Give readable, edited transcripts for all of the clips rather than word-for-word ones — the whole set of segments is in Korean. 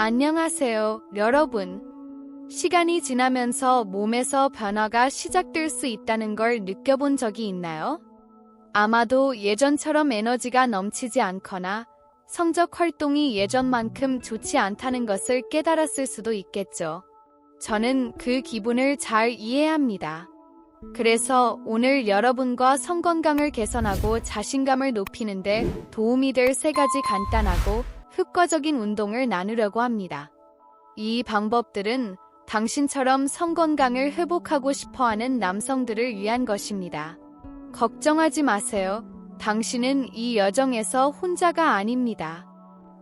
안녕하세요, 여러분. 시간이 지나면서 몸에서 변화가 시작될 수 있다는 걸 느껴본 적이 있나요? 아마도 예전처럼 에너지가 넘치지 않거나 성적 활동이 예전만큼 좋지 않다는 것을 깨달았을 수도 있겠죠. 저는 그 기분을 잘 이해합니다. 그래서 오늘 여러분과 성 건강을 개선하고 자신감을 높이는데 도움이 될 3가지 간단하고 효과적인 운동을 나누려고 합니다. 이 방법들은 당신처럼 성 건강을 회복하고 싶어하는 남성들을 위한 것입니다. 걱정하지 마세요. 당신은 이 여정에서 혼자가 아닙니다.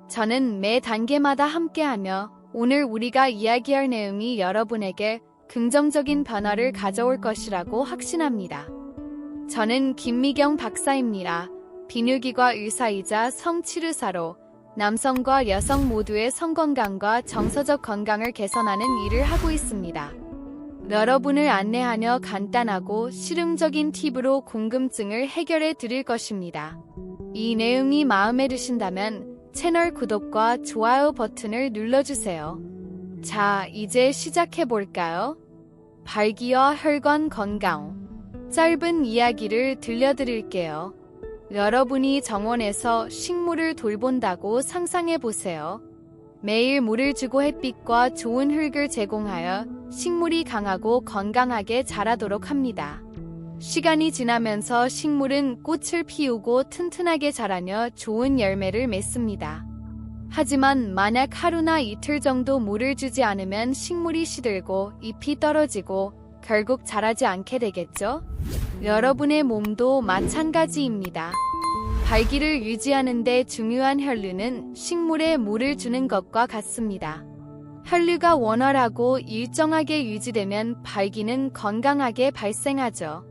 저는 매 단계마다 함께하며 오늘 우리가 이야기할 내용이 여러분에게 긍정적인 변화를 가져올 것이라고 확신합니다. 저는 김미경 박사입니다. 비뇨기과 의사이자 성치료사로 남성과 여성 모두의 성건강과 정서적 건강을 개선하는 일을 하고 있습니다. 여러분을 안내하며 간단하고 실용적인 팁으로 궁금증을 해결해 드릴 것입니다. 이 내용이 마음에 드신다면 채널 구독과 좋아요 버튼을 눌러주세요. 자, 이제 시작해 볼까요? 발기와 혈관 건강. 짧은 이야기를 들려드릴게요. 여러분이 정원에서 식물을 돌본다고 상상해 보세요. 매일 물을 주고 햇빛과 좋은 흙을 제공하여 식물이 강하고 건강하게 자라도록 합니다. 시간이 지나면서 식물은 꽃을 피우고 튼튼하게 자라며 좋은 열매를 맺습니다. 하지만 만약 하루나 이틀 정도 물을 주지 않으면 식물이 시들고 잎이 떨어지고 결국 자라지 않게 되겠죠? 여러분의 몸도 마찬가지입니다. 발기를 유지하는 데 중요한 혈류는 식물에 물을 주는 것과 같습니다. 혈류가 원활하고 일정하게 유지되면 발기는 건강하게 발생하죠.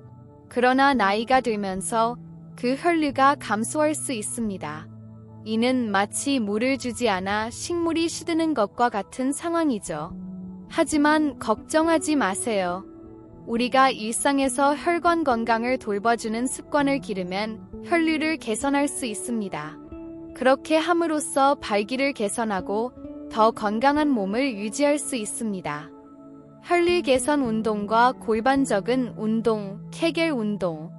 그러나 나이가 들면서 그 혈류가 감소할 수 있습니다. 이는 마치 물을 주지 않아 식물이 시드는 것과 같은 상황이죠. 하지만 걱정하지 마세요. 우리가 일상에서 혈관 건강을 돌봐주는 습관을 기르면 혈류를 개선할 수 있습니다. 그렇게 함으로써 발기를 개선하고 더 건강한 몸을 유지할 수 있습니다. 혈류 개선 운동과 골반적인 운동, 케겔 운동.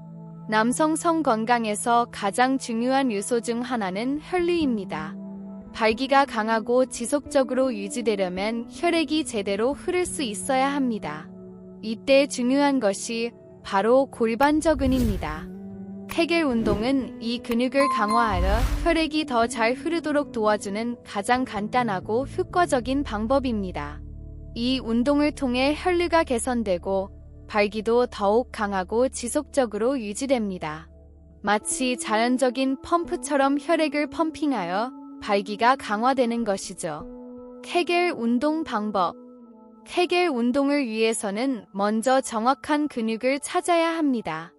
남성 성 건강에서 가장 중요한 요소 중 하나는 혈류입니다. 발기가 강하고 지속적으로 유지되려면 혈액이 제대로 흐를 수 있어야 합니다. 이때 중요한 것이 바로 골반적근입니다. 케겔 운동은 이 근육을 강화하여 혈액이 더 잘 흐르도록 도와주는 가장 간단하고 효과적인 방법입니다. 이 운동을 통해 혈류가 개선되고 발기도 더욱 강하고 지속적으로 유지됩니다. 마치 자연적인 펌프처럼 혈액을 펌핑하여 발기가 강화되는 것이죠. 케겔 운동 방법. 케겔 운동을 위해서는 먼저 정확한 근육을 찾아야 합니다.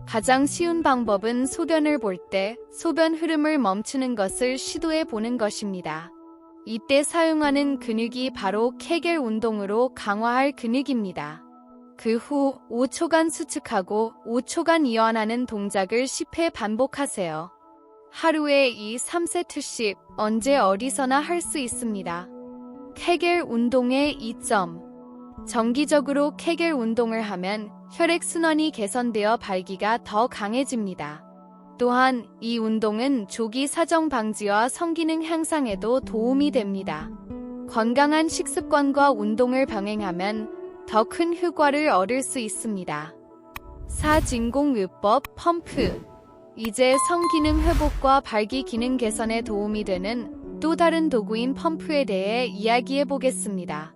가장 쉬운 방법은 소변을 볼 때 소변 흐름을 멈추는 것을 시도해 보는 것입니다. 이때 사용하는 근육이 바로 케겔 운동으로 강화할 근육입니다. 그 후 5초간 수축하고 5초간 이완하는 동작을 10회 반복하세요. 하루에 이 3세트씩 언제 어디서나 할 수 있습니다. 케겔 운동의 이점. 정기적으로 케겔 운동을 하면 혈액순환이 개선되어 발기가 더 강해집니다. 또한 이 운동은 조기 사정 방지와 성기능 향상에도 도움이 됩니다. 건강한 식습관과 운동을 병행하면 더 큰 효과를 얻을 수 있습니다. 4진공요법 펌프. 이제 성기능 회복과 발기 기능 개선에 도움이 되는 또 다른 도구인 펌프에 대해 이야기해 보겠습니다.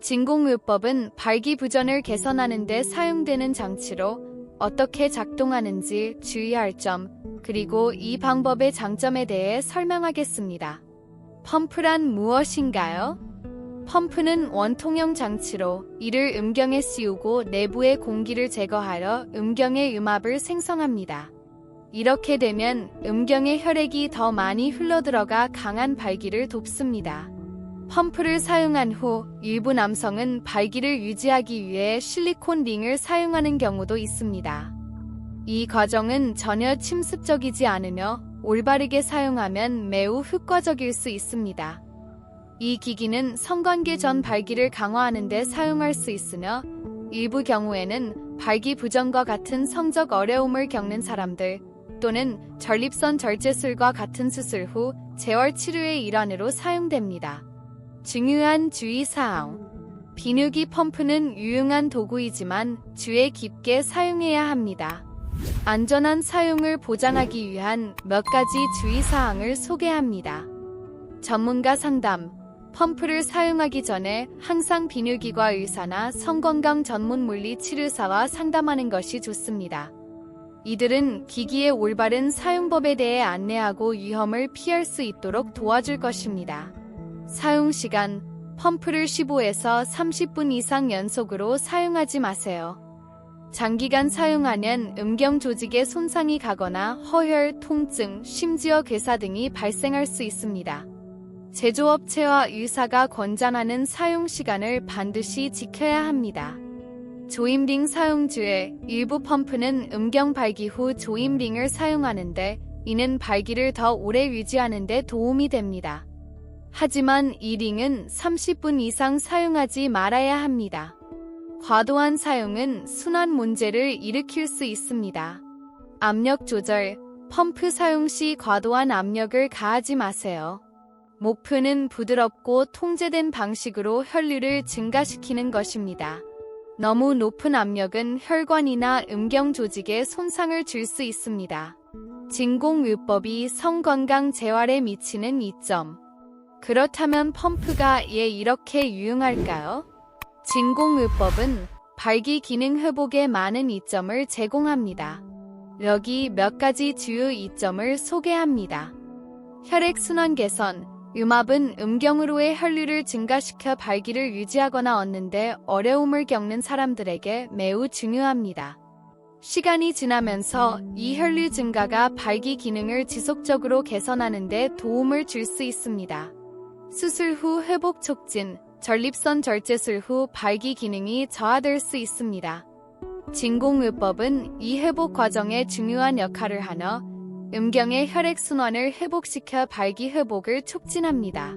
진공요법은 발기부전을 개선하는 데 사용되는 장치로 어떻게 작동하는지 주의할 점, 그리고 이 방법의 장점에 대해 설명하겠습니다. 펌프란 무엇인가요? 펌프는 원통형 장치로 이를 음경에 씌우고 내부의 공기를 제거하여 음경의 음압을 생성합니다. 이렇게 되면 음경의 혈액이 더 많이 흘러들어가 강한 발기를 돕습니다. 펌프를 사용한 후 일부 남성은 발기를 유지하기 위해 실리콘 링을 사용하는 경우도 있습니다. 이 과정은 전혀 침습적이지 않으며 올바르게 사용하면 매우 효과적일 수 있습니다. 이 기기는 성관계 전 발기를 강화하는 데 사용할 수 있으며 일부 경우에는 발기 부전과 같은 성적 어려움을 겪는 사람들 또는 전립선 절제술과 같은 수술 후 재활 치료의 일환으로 사용됩니다. 중요한 주의사항. 비누기 펌프는 유용한 도구이지만 주의 깊게 사용해야 합니다. 안전한 사용을 보장하기 위한 몇 가지 주의사항을 소개합니다. 전문가 상담. 펌프를 사용하기 전에 항상 비누기과 의사나 성건강 전문 물리치료사와 상담하는 것이 좋습니다. 이들은 기기의 올바른 사용법에 대해 안내하고 위험을 피할 수 있도록 도와줄 것입니다. 사용시간. 펌프를 15에서 30분 이상 연속으로 사용하지 마세요. 장기간 사용하면 음경 조직에 손상이 가거나 허혈, 통증, 심지어 괴사 등이 발생할 수 있습니다. 제조업체와 의사가 권장하는 사용 시간을 반드시 지켜야 합니다. 조임링 사용 주의. 일부 펌프는 음경 발기 후 조임링을 사용하는데 이는 발기를 더 오래 유지하는 데 도움이 됩니다. 하지만 이 링은 30분 이상 사용하지 말아야 합니다. 과도한 사용은 순환 문제를 일으킬 수 있습니다. 압력 조절. 펌프 사용 시 과도한 압력을 가하지 마세요. 목표는 부드럽고 통제된 방식으로 혈류를 증가시키는 것입니다. 너무 높은 압력은 혈관이나 음경 조직에 손상을 줄 수 있습니다. 진공요법이 성건강 재활에 미치는 이점. 그렇다면 펌프가 왜 이렇게 유용할까요? 진공요법은 발기 기능 회복에 많은 이점을 제공합니다. 여기 몇 가지 주요 이점을 소개합니다. 혈액순환 개선. 음압은 음경으로의 혈류를 증가시켜 발기를 유지하거나 얻는데 어려움을 겪는 사람들에게 매우 중요합니다. 시간이 지나면서 이 혈류 증가가 발기 기능을 지속적으로 개선하는 데 도움을 줄 수 있습니다. 수술 후 회복 촉진. 전립선 절제술 후 발기 기능이 저하될 수 있습니다. 진공요법은 이 회복 과정에 중요한 역할을 하며 음경의 혈액순환을 회복시켜 발기 회복을 촉진합니다.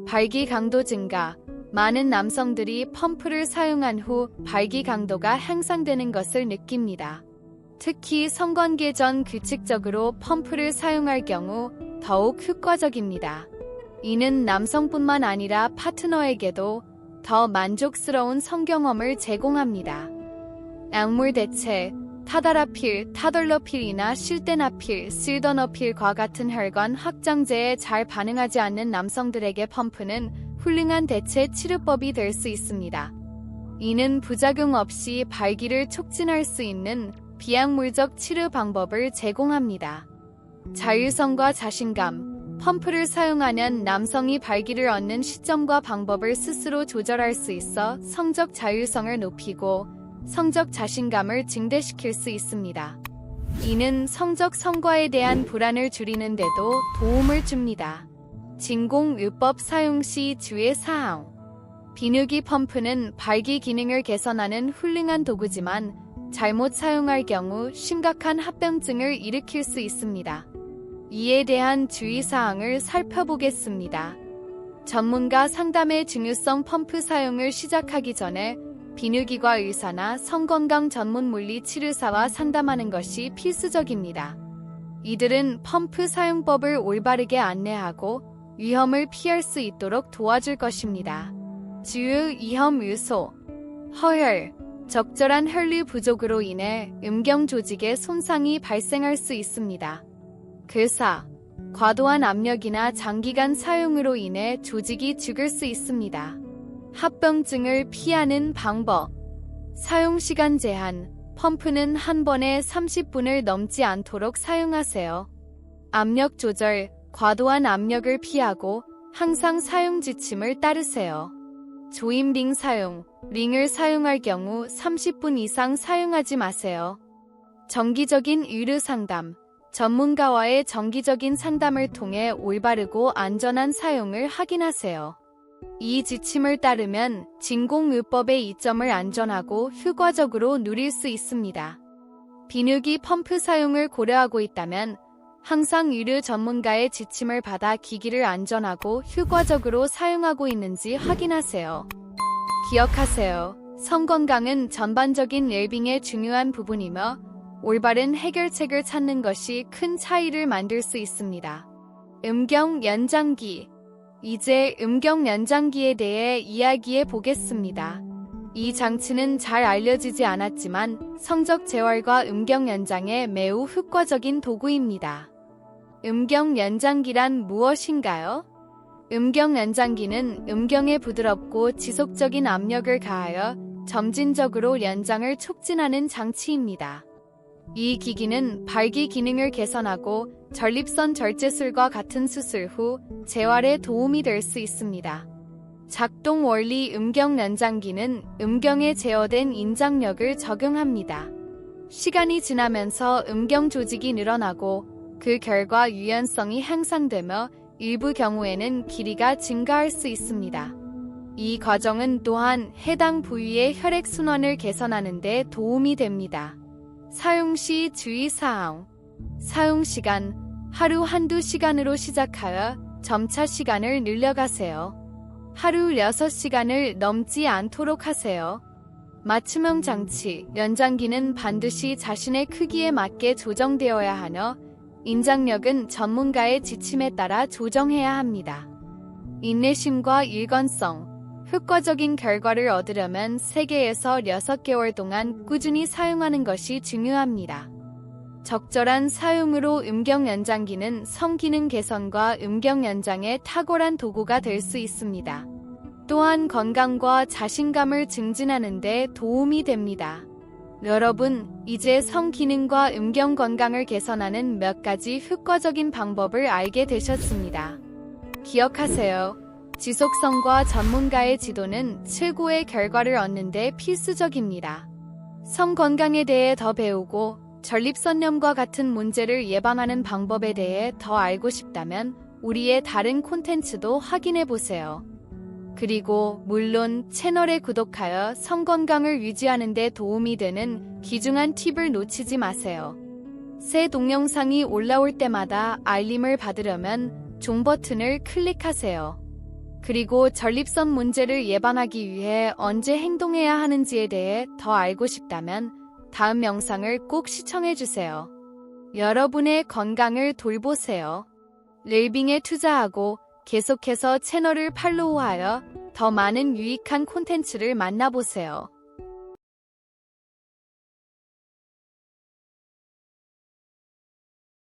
발기 강도 증가. 많은 남성들이 펌프를 사용한 후 발기 강도가 향상되는 것을 느낍니다. 특히 성관계 전 규칙적으로 펌프를 사용할 경우 더욱 효과적입니다. 이는 남성뿐만 아니라 파트너에게도 더 만족스러운 성경험을 제공합니다. 약물 대체. 타다라필, 타돌러필이나 실데나필, 실더너필과 같은 혈관 확장제에 잘 반응하지 않는 남성들에게 펌프는 훌륭한 대체 치료법이 될 수 있습니다. 이는 부작용 없이 발기를 촉진할 수 있는 비약물적 치료 방법을 제공합니다. 자율성과 자신감. 펌프를 사용하면 남성이 발기를 얻는 시점과 방법을 스스로 조절할 수 있어 성적 자율성을 높이고 성적 자신감을 증대시킬 수 있습니다. 이는 성적 성과에 대한 불안을 줄이는 데도 도움을 줍니다. 진공요법 사용 시 주의 사항. 비누기 펌프는 발기 기능을 개선하는 훌륭한 도구지만 잘못 사용할 경우 심각한 합병증을 일으킬 수 있습니다. 이에 대한 주의사항을 살펴보겠습니다. 전문가 상담의 중요성. 펌프 사용을 시작하기 전에 비누기과 의사나 성건강 전문 물리치료사와 상담하는 것이 필수적입니다. 이들은 펌프 사용법을 올바르게 안내하고 위험을 피할 수 있도록 도와줄 것입니다. 주요 위험 요소. 허혈. 적절한 혈류 부족으로 인해 음경 조직에 손상이 발생할 수 있습니다. 괴사. 과도한 압력이나 장기간 사용으로 인해 조직이 죽을 수 있습니다. 합병증을 피하는 방법. 사용시간 제한. 펌프는 한 번에 30분을 넘지 않도록 사용하세요. 압력 조절. 과도한 압력을 피하고 항상 사용 지침을 따르세요. 조임링 사용. 링을 사용할 경우 30분 이상 사용하지 마세요. 정기적인 의료 상담. 전문가와의 정기적인 상담을 통해 올바르고 안전한 사용을 확인하세요. 이 지침을 따르면 진공요법의 이점을 안전하고 효과적으로 누릴 수 있습니다. 비누기 펌프 사용을 고려하고 있다면 항상 의료 전문가의 지침을 받아 기기를 안전하고 효과적으로 사용하고 있는지 확인하세요. 기억하세요. 성 건강은 전반적인 웰빙의 중요한 부분이며 올바른 해결책을 찾는 것이 큰 차이를 만들 수 있습니다. 음경 연장기. 이제 음경 연장기에 대해 이야기해 보겠습니다. 이 장치는 잘 알려지지 않았지만 성적 재활과 음경 연장에 매우 효과적인 도구입니다. 음경 연장기란 무엇인가요? 음경 연장기는 음경에 부드럽고 지속적인 압력을 가하여 점진적으로 연장을 촉진하는 장치입니다. 이 기기는 발기 기능을 개선하고 전립선 절제술과 같은 수술 후 재활에 도움이 될 수 있습니다. 작동 원리. 음경 연장기는 음경에 제어된 인장력을 적용합니다. 시간이 지나면서 음경 조직이 늘어나고 그 결과 유연성이 향상되며 일부 경우에는 길이가 증가할 수 있습니다. 이 과정은 또한 해당 부위의 혈액순환을 개선하는 데 도움이 됩니다. 사용 시 주의사항. 사용 시간. 하루 한두 시간으로 시작하여 점차 시간을 늘려가세요. 하루 6시간을 넘지 않도록 하세요. 맞춤형 장치. 연장기는 반드시 자신의 크기에 맞게 조정되어야 하며 인장력은 전문가의 지침에 따라 조정해야 합니다. 인내심과 일관성. 효과적인 결과를 얻으려면 3개에서 6개월 동안 꾸준히 사용하는 것이 중요합니다. 적절한 사용으로 음경 연장기는 성기능 개선과 음경 연장에 탁월한 도구가 될 수 있습니다. 또한 건강과 자신감을 증진하는 데 도움이 됩니다. 여러분, 이제 성기능과 음경 건강을 개선하는 몇 가지 효과적인 방법을 알게 되셨습니다. 기억하세요. 지속성과 전문가의 지도는 최고의 결과를 얻는 데 필수적입니다. 성 건강에 대해 더 배우고 전립선염과 같은 문제를 예방하는 방법에 대해 더 알고 싶다면 우리의 다른 콘텐츠도 확인해 보세요. 그리고 물론 채널에 구독하여 성 건강을 유지하는 데 도움이 되는 귀중한 팁을 놓치지 마세요. 새 동영상이 올라올 때마다 알림을 받으려면 종 버튼을 클릭하세요. 그리고 전립선 문제를 예방하기 위해 언제 행동해야 하는지에 대해 더 알고 싶다면 다음 영상을 꼭 시청해주세요. 여러분의 건강을 돌보세요. 웰빙에 투자하고 계속해서 채널을 팔로우하여 더 많은 유익한 콘텐츠를 만나보세요.